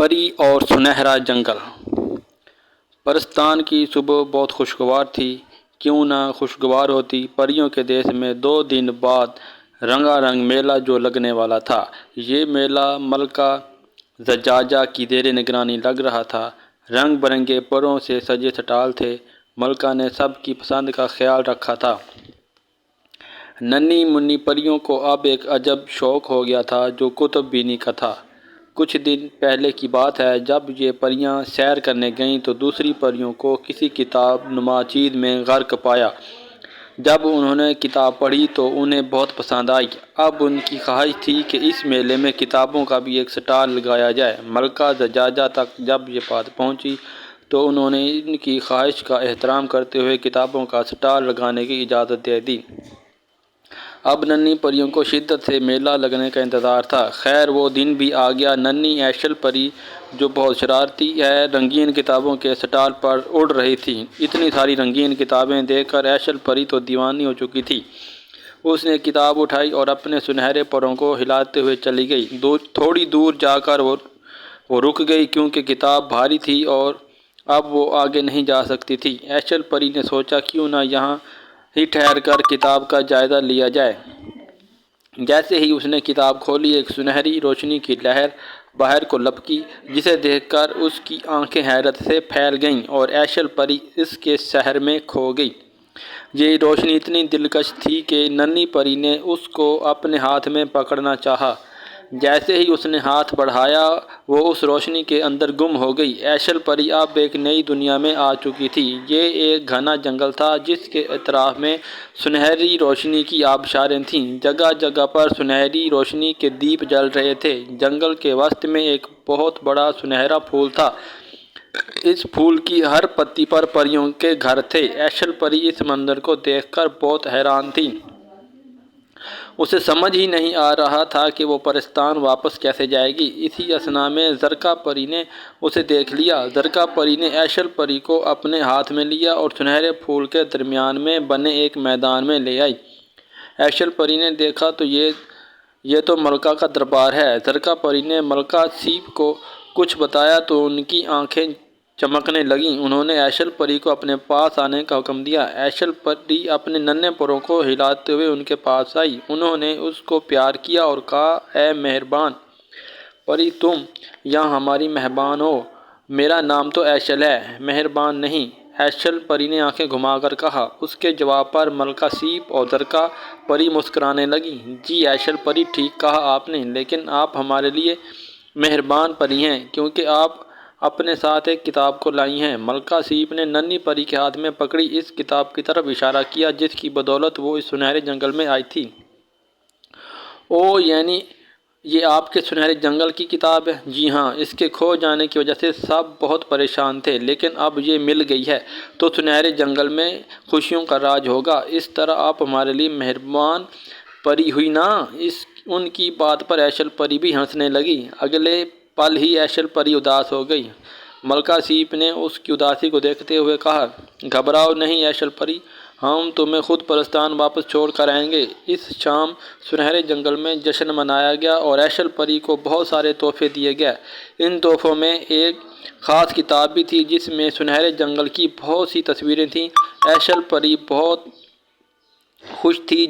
پری اور سنہرا جنگل۔ پرستان کی صبح بہت خوشگوار تھی، کیوں نہ خوشگوار ہوتی۔ پریوں کے دیس میں 2 دن بعد رنگا رنگ میلہ جو لگنے والا تھا۔ یہ میلہ ملکہ زجاجہ کی زیر نگرانی لگ رہا تھا۔ رنگ برنگے پروں سے سجے سٹال تھے۔ ملکہ نے سب کی پسند کا خیال رکھا تھا۔ ننھی منھی پریوں کو اب ایک عجب شوق ہو گیا تھا جو کتب بینی کا تھا۔ کچھ دن پہلے کی بات ہے، جب یہ پریاں سیر کرنے گئیں تو دوسری پریوں کو کسی کتاب نما چیز میں غرق پایا۔ جب انہوں نے کتاب پڑھی تو انہیں بہت پسند آئی۔ اب ان کی خواہش تھی کہ اس میلے میں کتابوں کا بھی ایک سٹال لگایا جائے۔ ملکہ زجاجہ تک جب یہ بات پہنچی تو انہوں نے ان کی خواہش کا احترام کرتے ہوئے کتابوں کا سٹال لگانے کی اجازت دے دی۔ اب ننھی پریوں کو شدت سے میلہ لگنے کا انتظار تھا۔ خیر وہ دن بھی آ گیا۔ ننھی ایشل پری جو بہت شرارتی ہے، رنگین کتابوں کے سٹال پر اڑ رہی تھی۔ اتنی ساری رنگین کتابیں دیکھ کر ایشل پری تو دیوانی ہو چکی تھی۔ اس نے کتاب اٹھائی اور اپنے سنہرے پروں کو ہلاتے ہوئے چلی گئی۔ تھوڑی دور جا کر وہ رک گئی کیونکہ کتاب بھاری تھی اور اب وہ آگے نہیں جا سکتی تھی۔ ایشل پری نے سوچا کیوں نہ یہاں ہی ٹھہر کر کتاب کا جائزہ لیا جائے۔ جیسے ہی اس نے کتاب کھولی، ایک سنہری روشنی کی لہر باہر کو لپکی، جسے دیکھ کر اس کی آنکھیں حیرت سے پھیل گئیں اور ایشل پری اس کے سحر میں کھو گئی۔ یہ روشنی اتنی دلکش تھی کہ ننھی پری نے اس کو اپنے ہاتھ میں پکڑنا چاہا۔ جیسے ہی اس نے ہاتھ بڑھایا، وہ اس روشنی کے اندر گم ہو گئی۔ ایشل پری اب ایک نئی دنیا میں آ چکی تھی۔ یہ ایک گھنا جنگل تھا جس کے اطراف میں سنہری روشنی کی آبشاریں تھیں۔ جگہ جگہ پر سنہری روشنی کے دیپ جل رہے تھے۔ جنگل کے وسط میں ایک بہت بڑا سنہرا پھول تھا۔ اس پھول کی ہر پتی پر پریوں کے گھر تھے۔ ایشل پری اس منظر کو دیکھ کر بہت حیران تھی۔ اسے سمجھ ہی نہیں آ رہا تھا کہ وہ پرستان واپس کیسے جائے گی۔ اسی اثنا میں زرکا پری نے اسے دیکھ لیا۔ زرکا پری نے ایشل پری کو اپنے ہاتھ میں لیا اور سنہرے پھول کے درمیان میں بنے ایک میدان میں لے آئی۔ ایشل پری نے دیکھا تو یہ تو ملکہ کا دربار ہے۔ زرکا پری نے ملکہ سیپ کو کچھ بتایا تو ان کی آنکھیں چمکنے لگیں۔ انہوں نے ایشل پری کو اپنے پاس آنے کا حکم دیا۔ ایشل پری اپنے ننھے پروں کو ہلاتے ہوئے ان کے پاس آئی۔ انہوں نے اس کو پیار کیا اور کہا، اے مہربان پری، تم یہاں ہماری مہمان ہو۔ میرا نام تو ایشل ہے، مہربان نہیں۔ ایشل پری نے آنکھیں گھما کر کہا۔ اس کے جواب پر ملکہ سیپ اور زرکا پری مسکرانے لگیں۔ جی ایشل پری، ٹھیک کہا آپ نے، لیکن آپ ہمارے لیے مہربان پری ہیں کیونکہ آپ اپنے ساتھ ایک کتاب کو لائی ہیں۔ ملکہ سیپ نے ننھی پری کے ہاتھ میں پکڑی اس کتاب کی طرف اشارہ کیا جس کی بدولت وہ اس سنہرے جنگل میں آئی تھی۔ اوہ، یعنی یہ آپ کے سنہرے جنگل کی کتاب ہے؟ جی ہاں، اس کے کھو جانے کی وجہ سے سب بہت پریشان تھے، لیکن اب یہ مل گئی ہے تو سنہرے جنگل میں خوشیوں کا راج ہوگا۔ اس طرح آپ ہمارے لیے مہربان پری ہوئی نا؟ ان کی بات پر ایشل پری بھی ہنسنے لگی۔ اگلے پل ہی ایشل پری اداس ہو گئی۔ ملکہ سیپ نے اس کی اداسی کو دیکھتے ہوئے کہا، گھبراؤ نہیں ایشل پری، ہم تمہیں خود پرستان واپس چھوڑ کر آئیں گے۔ اس شام سنہرے جنگل میں جشن منایا گیا اور ایشل پری کو بہت سارے تحفے دیے گئے۔ ان تحفوں میں ایک خاص کتاب بھی تھی جس میں سنہرے جنگل کی بہت سی تصویریں تھیں۔ ایشل پری بہت خوش تھی۔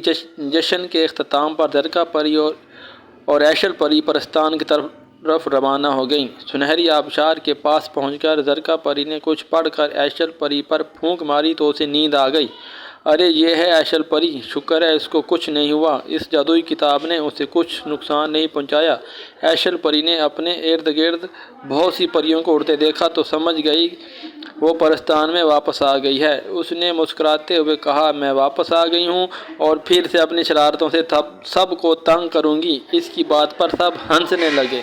جشن کے اختتام پر زرکا پری اور ایشل پری پرستان کی طرف روانہ ہو گئیں۔ سنہری آبشار کے پاس پہنچ کر زرکا پری نے کچھ پڑھ کر ایشل پری پر پھونک ماری تو اسے نیند آ گئی۔ ارے یہ ہے ایشل پری، شکر ہے اس کو کچھ نہیں ہوا، اس جادوئی کتاب نے اسے کچھ نقصان نہیں پہنچایا۔ ایشل پری نے اپنے ارد گرد بہت سی پریوں کو اڑتے دیکھا تو سمجھ گئی وہ پرستان میں واپس آ گئی ہے۔ اس نے مسکراتے ہوئے کہا، میں واپس آ گئی ہوں اور پھر سے اپنی شرارتوں سے سب کو تنگ کروں گی۔ اس کی بات پر سب ہنسنے لگے۔